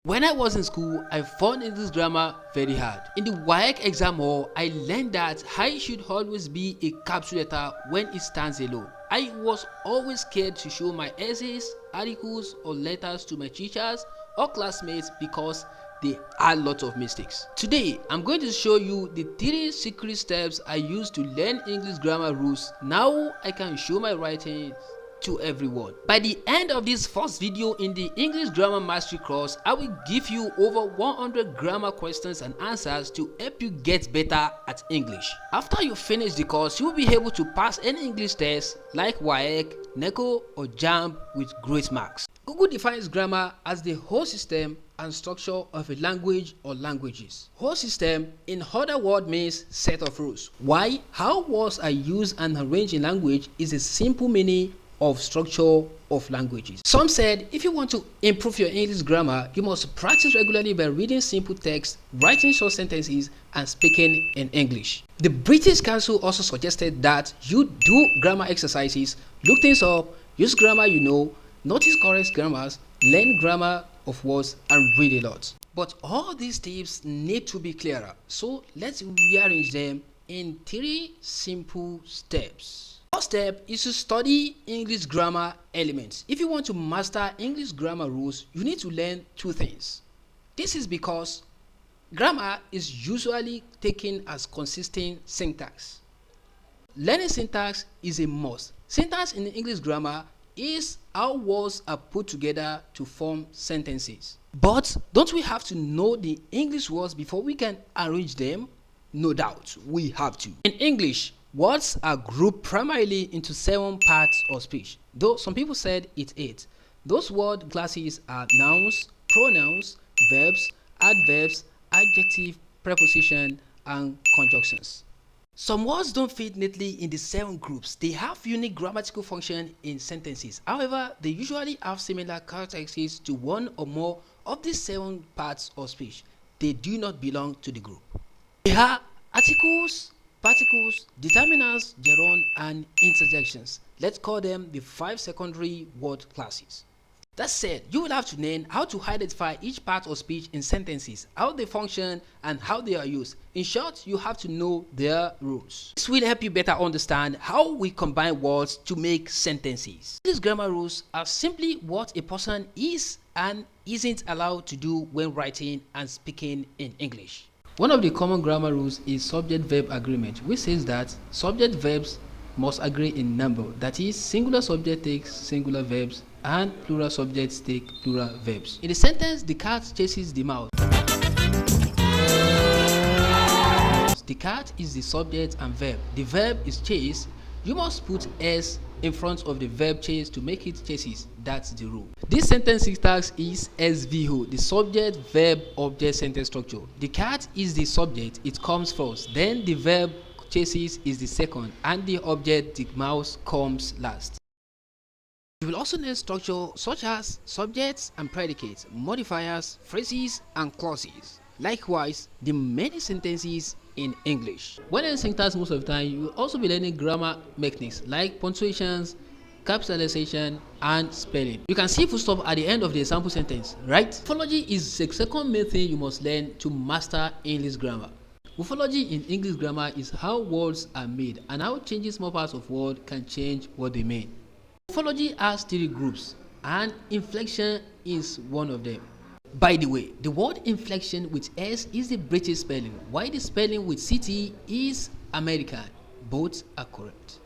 When I was in school, I found English grammar very hard. In the WAEC exam hall, I learned that I should always be a capital letter when it stands alone. I was always scared to show my essays, articles, or letters to my teachers or classmates because they had lots of mistakes. Today, I'm going to show you the 3 secret steps I use to learn English grammar rules. Now I can show my writing to everyone. By the end of this first video in the English grammar mastery course, I will give you over 100 grammar questions and answers to help you get better at English. After you finish the course, you will be able to pass any English test like WAEC, NECO or JAMB with great marks. Google defines grammar as the whole system and structure of a language or languages. Whole system in other words means set of rules. Why? How words are used and arranged in language is a simple meaning of structure of languages. Some said if you want to improve your English grammar, you must practice regularly by reading simple text, writing short sentences, and speaking in English. The British Council also suggested that you do grammar exercises, look things up, use grammar you know, notice correct grammars, learn grammar of words, and read a lot. But all these tips need to be clearer, so let's rearrange them in 3 simple steps. First step is to study English grammar elements. If you want to master English grammar rules, you need to learn 2 things. This is because grammar is usually taken as consistent syntax. Learning syntax is a must. Syntax in English grammar is how words are put together to form sentences. But don't we have to know the English words before we can arrange them? No doubt, we have to. In English, words are grouped primarily into 7 parts of speech, though some people said it's 8. Those word classes are nouns, pronouns, verbs, adverbs, adjective, preposition, and conjunctions. Some words don't fit neatly in the 7 groups. They have unique grammatical function in sentences. However, they usually have similar characteristics to one or more of these 7 parts of speech. They do not belong to the group. They are articles, particles, determinants, gerund, and interjections. Let's call them the 5 secondary word classes. That said, you will have to learn how to identify each part of speech in sentences, how they function, and how they are used. In short, you have to know their rules. This will help you better understand how we combine words to make sentences. These grammar rules are simply what a person is and isn't allowed to do when writing and speaking in English. One of the common grammar rules is subject-verb agreement, which says that subject verbs must agree in number. That is, singular subject takes singular verbs and plural subjects take plural verbs. In the sentence, the cat chases the mouse. The cat is the subject and verb. The verb is chase. You must put s in front of the verb chase to make it chases. That's the rule. This sentence syntax is SVO, the subject verb object sentence structure. The cat is the subject, it comes first, then the verb chases is the second, and the object, the mouse, comes last. You will also learn structure such as subjects and predicates, modifiers, phrases, and clauses. Likewise, the many sentences in English. When learning syntax most of the time, you will also be learning grammar mechanics like punctuations, capitalization, and spelling. You can see full stop at the end of the example sentence, right? Morphology is the second main thing you must learn to master English grammar. Morphology in English grammar is how words are made and how changing small parts of word can change what they mean. Morphology has 3 groups, and inflection is one of them. By the way, the word inflection with S is the British spelling, while the spelling with CT is American. Both are correct.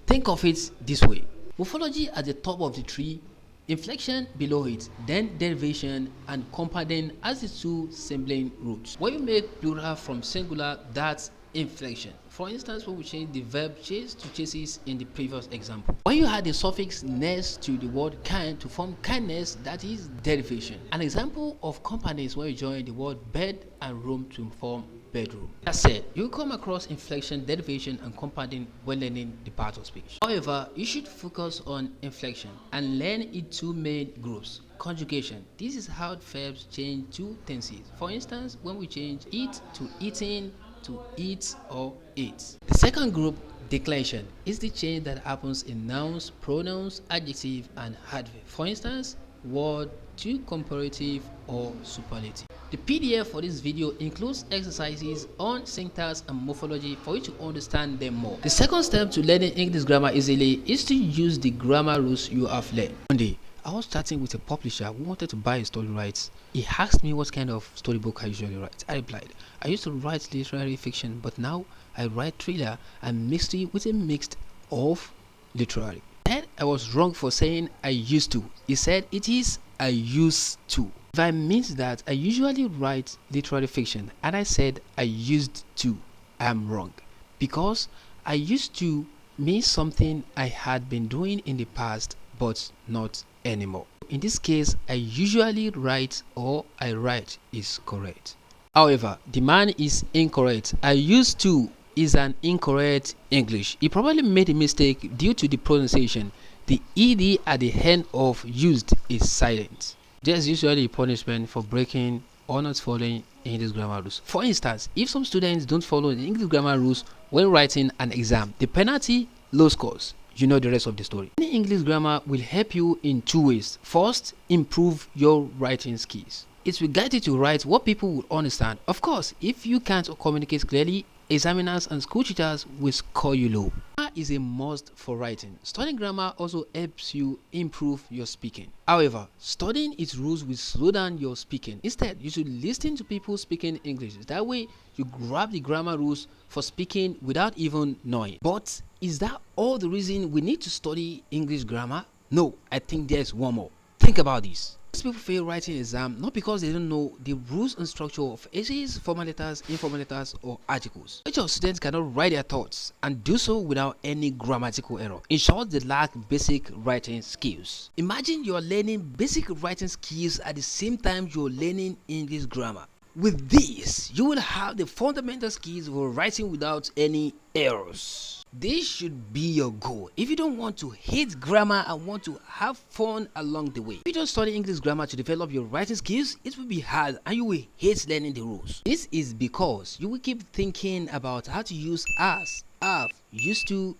Think of it this way. Morphology at the top of the tree, inflection below it, then derivation and compounding as the 2 sibling roots. When you make plural from singular, that's inflection. For instance, when we change the verb chase to chases in the previous example. When you add the suffix ness to the word kind to form kindness, that is derivation. An example of compounding is when you join the word bed and room to form bedroom. That said, you come across inflection, derivation, and compounding when learning the part of speech. However, you should focus on inflection and learn its 2 main groups. Conjugation. This is how verbs change 2 tenses. For instance, when we change eat to eating, to eat or eat. The second group, declension, is the change that happens in nouns, pronouns, adjective, and adverb. For instance, word to comparative or superlative. The PDF for this video includes exercises on syntax and morphology for you to understand them more. The second step to learning English grammar easily is to use the grammar rules you have learned. One day, I was chatting with a publisher who wanted to buy story rights. He asked me what kind of storybook I usually write. I replied, I used to write literary fiction, but now I write thriller and mystery with a mix of literary. And I was wrong for saying I used to. He said it is I used to. If I meant that I usually write literary fiction and I said I used to, I am wrong. Because I used to means something I had been doing in the past but not anymore. In this case, I usually write or I write is correct. However, the man is incorrect. I used to is an incorrect English. He probably made a mistake due to the pronunciation. The ed at the end of used is silent. There's usually a punishment for breaking or not following English grammar rules. For instance, if some students don't follow the English grammar rules when writing an exam, the penalty, low scores. You know the rest of the story. Learning English grammar will help you in two ways. First, improve your writing skills. It will guide you to write what people will understand. Of course, if you can't communicate clearly, examiners and school teachers will score you low. Grammar is a must for writing. Studying grammar also helps you improve your speaking. However, studying its rules will slow down your speaking. Instead, you should listen to people speaking English. That way, you grab the grammar rules for speaking without even knowing. But is that all the reason we need to study English grammar? No, I think there's one more. Think about this. Most people fail writing exam not because they don't know the rules and structure of essays, formal letters, informal letters, or articles. Majority of students cannot write their thoughts and do so without any grammatical error. In short, they lack basic writing skills. Imagine you're learning basic writing skills at the same time you're learning English grammar. With this, you will have the fundamental skills for writing without any errors. This should be your goal if you don't want to hate grammar and want to have fun along the way. If you don't study English grammar to develop your writing skills, it will be hard and you will hate learning the rules. This is because you will keep thinking about how to use as, have, used to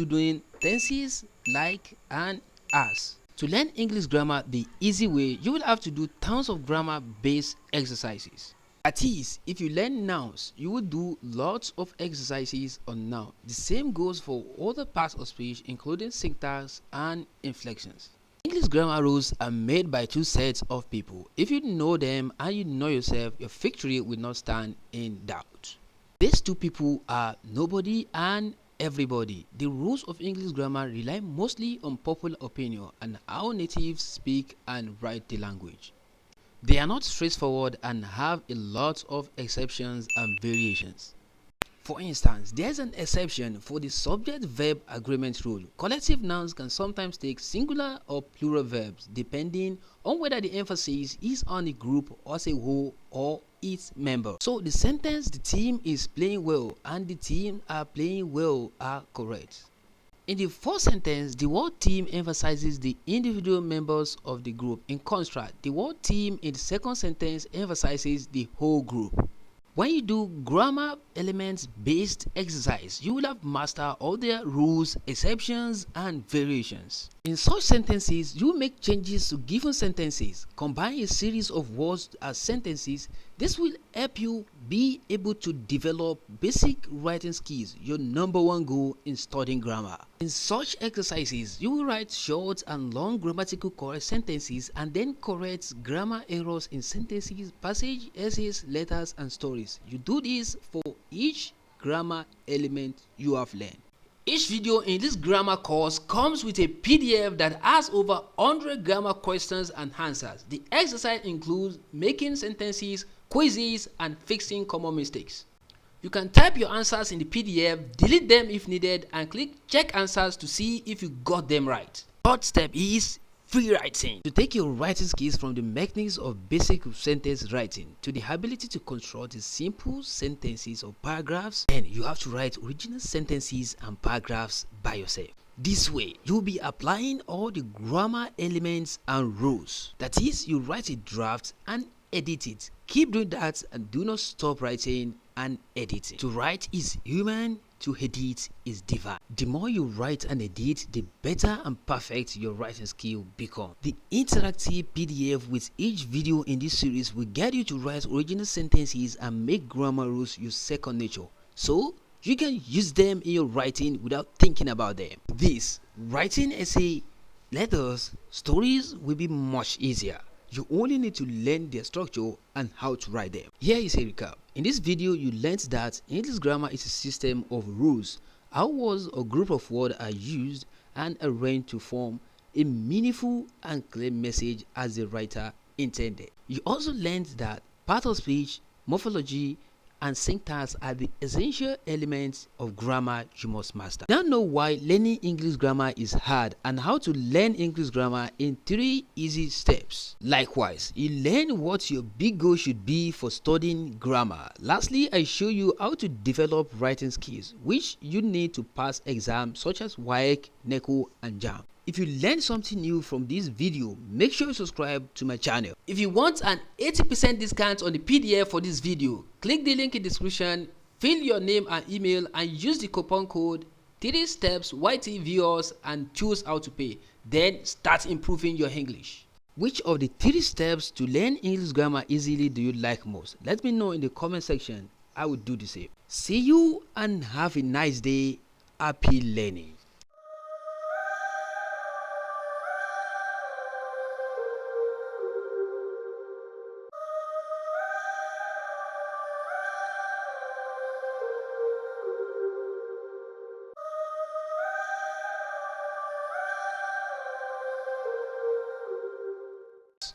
doing, tenses, like, and as. To learn English grammar the easy way, you will have to do tons of grammar-based exercises. That is, if you learn nouns, you will do lots of exercises on noun. The same goes for other parts of speech, including syntax and inflections. English grammar rules are made by two sets of people. If you know them and you know yourself, your victory will not stand in doubt. These two people are nobody and everybody. The rules of English grammar rely mostly on popular opinion and how natives speak and write the language. They are not straightforward and have a lot of exceptions and variations. For instance, there's an exception for the subject-verb agreement rule. Collective nouns can sometimes take singular or plural verbs depending on whether the emphasis is on the group as a whole or its member. So the sentence "the team is playing well" and "the team are playing well" are correct. In the first sentence, the word team emphasizes the individual members of the group. In contrast, the word team in the second sentence emphasizes the whole group. When you do grammar elements based exercise, you will have mastered all their rules, exceptions, and variations. In such sentences, you make changes to given sentences, combine a series of words as sentences. This will help you be able to develop basic writing skills, your number one goal in studying grammar. In such exercises, you will write short and long grammatical correct sentences and then correct grammar errors in sentences, passages, essays, letters, and stories. You do this for each grammar element you have learned. Each video in this grammar course comes with a PDF that has over 100 grammar questions and answers. The exercise includes making sentences, quizzes, and fixing common mistakes. You can type your answers in the PDF, delete them if needed, and click check answers to see if you got them right. Third step is free writing. To take your writing skills from the mechanics of basic sentence writing to the ability to construct simple sentences or paragraphs, then you have to write original sentences and paragraphs by yourself. This way, you'll be applying all the grammar elements and rules. That is, you write a draft and edit it. Keep doing that and do not stop writing and editing. To write is human, to edit is divine. The more you write and edit, the better and perfect your writing skill become. The interactive PDF with each video in this series will get you to write original sentences and make grammar rules your second nature, so you can use them in your writing without thinking about them. This writing essay, letters, stories will be much easier. You only need to learn their structure and how to write them. Here is a recap. In this video, you learned that English grammar is a system of rules, how words or group of words are used and arranged to form a meaningful and clear message as the writer intended. You also learned that part of speech, morphology, and syntax are the essential elements of grammar you must master. Now know why learning English grammar is hard and how to learn English grammar in 3 easy steps. Likewise, you learn what your big goal should be for studying grammar. Lastly, I show you how to develop writing skills which you need to pass exams such as WAEC, NECO, and JAMB. If you learned something new from this video, make sure you subscribe to my channel. If you want an 80% discount on the PDF for this video, click the link in the description, fill your name and email, and use the coupon code 3 steps YT viewers and choose how to pay. Then start improving your English. Which of the 3 steps to learn English grammar easily do you like most? Let me know in the comment section. I will do the same. See you and have a nice day. Happy learning.